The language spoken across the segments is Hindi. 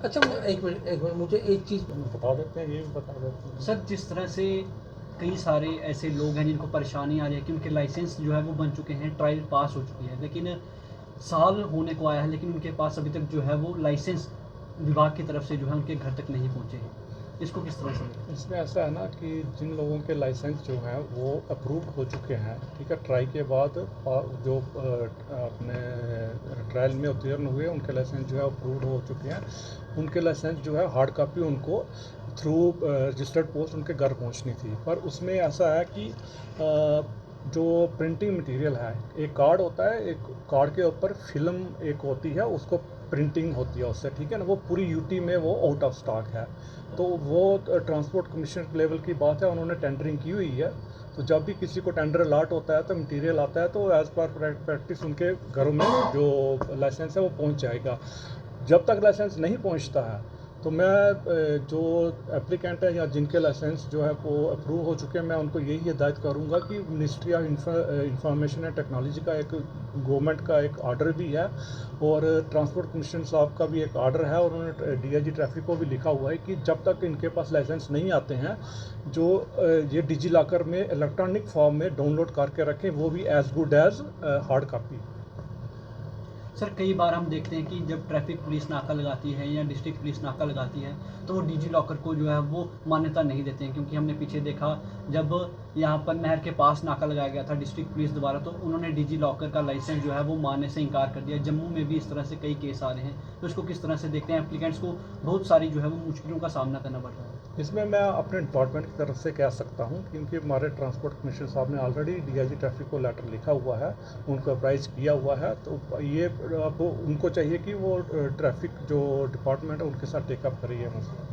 अच्छा, एक मिनट मुझे एक चीज़ बता देते हैं, ये भी बता देते हैं सर, जिस तरह से कई सारे ऐसे लोग हैं जिनको परेशानी आ रही है कि उनके लाइसेंस जो है वो बन चुके हैं, ट्रायल पास हो चुकी है, लेकिन साल होने को आया है लेकिन उनके पास अभी तक जो है वो लाइसेंस विभाग की तरफ से जो है उनके घर तक नहीं पहुंचे हैं। इसको किस तरह से देखते हैं? इसमें ऐसा है ना कि जिन लोगों के लाइसेंस जो हैं वो अप्रूव हो चुके हैं, ठीक है, ट्राई के बाद जो अपने ट्रायल में उत्तीर्ण हुए उनके लाइसेंस जो है अप्रूव हो चुके हैं, उनके लाइसेंस जो है हार्ड कॉपी उनको थ्रू रजिस्टर्ड पोस्ट उनके घर पहुंचनी थी। पर उसमें ऐसा है कि जो प्रिंटिंग मटेरियल है, एक कार्ड होता है, एक कार्ड के ऊपर फिल्म एक होती है, उसको प्रिंटिंग होती है उससे, ठीक है ना, वो पूरी यूटी में वो आउट ऑफ स्टॉक है। तो वो ट्रांसपोर्ट कमीशन लेवल की बात है, उन्होंने टेंडरिंग की हुई है। तो जब भी किसी को टेंडर अलाट होता है तो मटेरियल आता है तो एज़ पर प्रैक्टिस उनके घरों में जो लाइसेंस है वो पहुंच जाएगा। जब तक लाइसेंस नहीं पहुंचता है तो मैं जो एप्लीकेंट है या जिनके लाइसेंस जो है वो अप्रूव हो चुके हैं, मैं उनको यही हिदायत करूंगा कि ministry of information and technology का एक गवर्नमेंट का एक आर्डर भी है और ट्रांसपोर्ट कमीशन साहब का भी एक आर्डर है और उन्होंने डीआईजी ट्रैफिक को भी लिखा हुआ है कि जब तक इनके पास लाइसेंस नहीं आते हैं, जो ये डिजी लॉकर में इलेक्ट्रॉनिक फॉर्म में डाउनलोड करके रखें, वो भी as good as hard copy. Sir, कई बार हम देखते हैं कि जब ट्रैफिक पुलिस नाका लगाती है या डिस्ट्रिक्ट पुलिस नाका लगाती है तो वो डिजी लॉकर को जो है वो मान्यता नहीं देते हैं, क्योंकि हमने पीछे देखा जब यहाँ पर नहर के पास नाका लगाया गया था डिस्ट्रिक्ट पुलिस द्वारा, तो उन्होंने डिजी लॉकर का लाइसेंस जो है वो मानने से इनकार कर दिया। जम्मू में भी इस तरह से कई केस आ रहे हैं, तो इसको किस तरह से देखते हैं? एप्लीकेंट्स को बहुत सारी जो है वो मुश्किलों का सामना करना पड़ रहा है। इसमें मैं अपने डिपार्टमेंट की तरफ से कह सकता हूं, क्योंकि हमारे ट्रांसपोर्ट कमिश्नर साहब ने ऑलरेडी डीआईजी ट्रैफिक को लेटर लिखा हुआ है, उनको अप्राइज किया हुआ है। तो ये अब उनको चाहिए कि वो ट्रैफिक जो डिपार्टमेंट है उनके साथ टेकअप करिए मसला।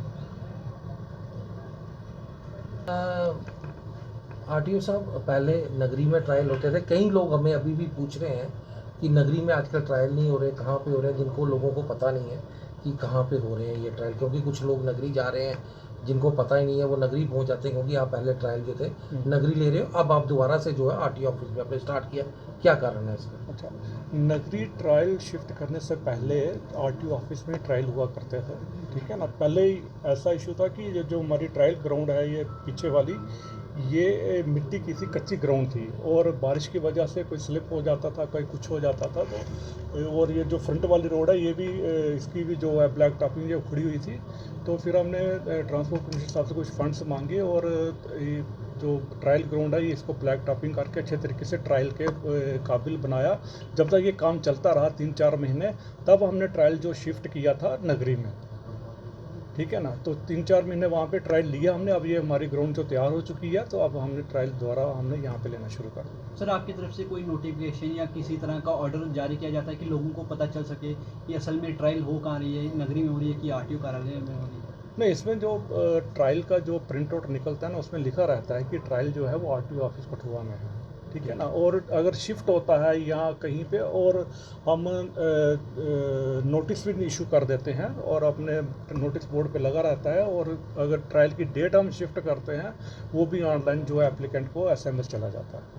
आरटीओ साहब, पहले नगरी में ट्रायल होते थे, कई लोग हमें अभी भी पूछ रहे हैं कि नगरी में आजकल ट्रायल नहीं हो रहे, कहाँ पे हो रहे हैं, जिनको लोगों को पता नहीं है कि कहाँ पे हो रहे हैं ये ट्रायल, क्योंकि कुछ लोग नगरी जा रहे हैं जिनको पता ही नहीं है, वो नगरी पहुंच जाते हैं, क्योंकि आप पहले ट्रायल जो थे नगरी ले रहे हो, अब आप दोबारा से जो है आरटीओ ऑफिस में आपने स्टार्ट किया, क्या कारण है इसका? अच्छा, नगरी ट्रायल शिफ्ट करने से पहले आरटीओ ऑफिस में ट्रायल हुआ करते थे, ठीक है ना। पहले ही ऐसा इशू था कि ये जो हमारी ट्रायल ग्राउंड है, ये पीछे वाली, ये मिट्टी की सी कच्ची ग्राउंड थी और बारिश की वजह से कोई स्लिप हो जाता था, कोई कुछ हो जाता था। तो और ये जो फ्रंट वाली रोड है, ये भी इसकी भी जो है ब्लैक टॉपिंग ये उखड़ी हुई थी। तो फिर हमने ट्रांसपोर्ट कमिश्नर साहब से कुछ फंड्स मांगे और जो ट्रायल ग्राउंड है ये इसको ब्लैक टॉपिंग करके अच्छे तरीके से ट्रायल के काबिल बनाया। जब तक ये काम चलता रहा 3-4 महीने, तब हमने ट्रायल जो शिफ्ट किया था नगरी में, ठीक है ना। तो 3-4 महीने वहाँ पे ट्रायल लिया हमने। अब ये हमारी ग्राउंड जो तैयार हो चुकी है, तो अब हमने ट्रायल द्वारा हमने यहाँ पे लेना शुरू कर दिया। सर, आपकी तरफ से कोई नोटिफिकेशन या किसी तरह का ऑर्डर जारी किया जाता है कि लोगों को पता चल सके कि असल में ट्रायल हो कहाँ रही है, नगरी में हो रही है कि आरटीओ कार्यालय में हो रही है? नहीं, इसमें जो ट्रायल का जो प्रिंट आउट निकलता है ना, उसमें लिखा रहता है कि ट्रायल जो है वो आरटीओ ऑफिस कठुआ में है, ठीक है ना। और अगर शिफ्ट होता है या कहीं पे, और हम नोटिस भी इशू कर देते हैं और अपने नोटिस बोर्ड पे लगा रहता है। और अगर ट्रायल की डेट हम शिफ्ट करते हैं, वो भी ऑनलाइन जो है एप्लीकेंट को एसएमएस चला जाता है।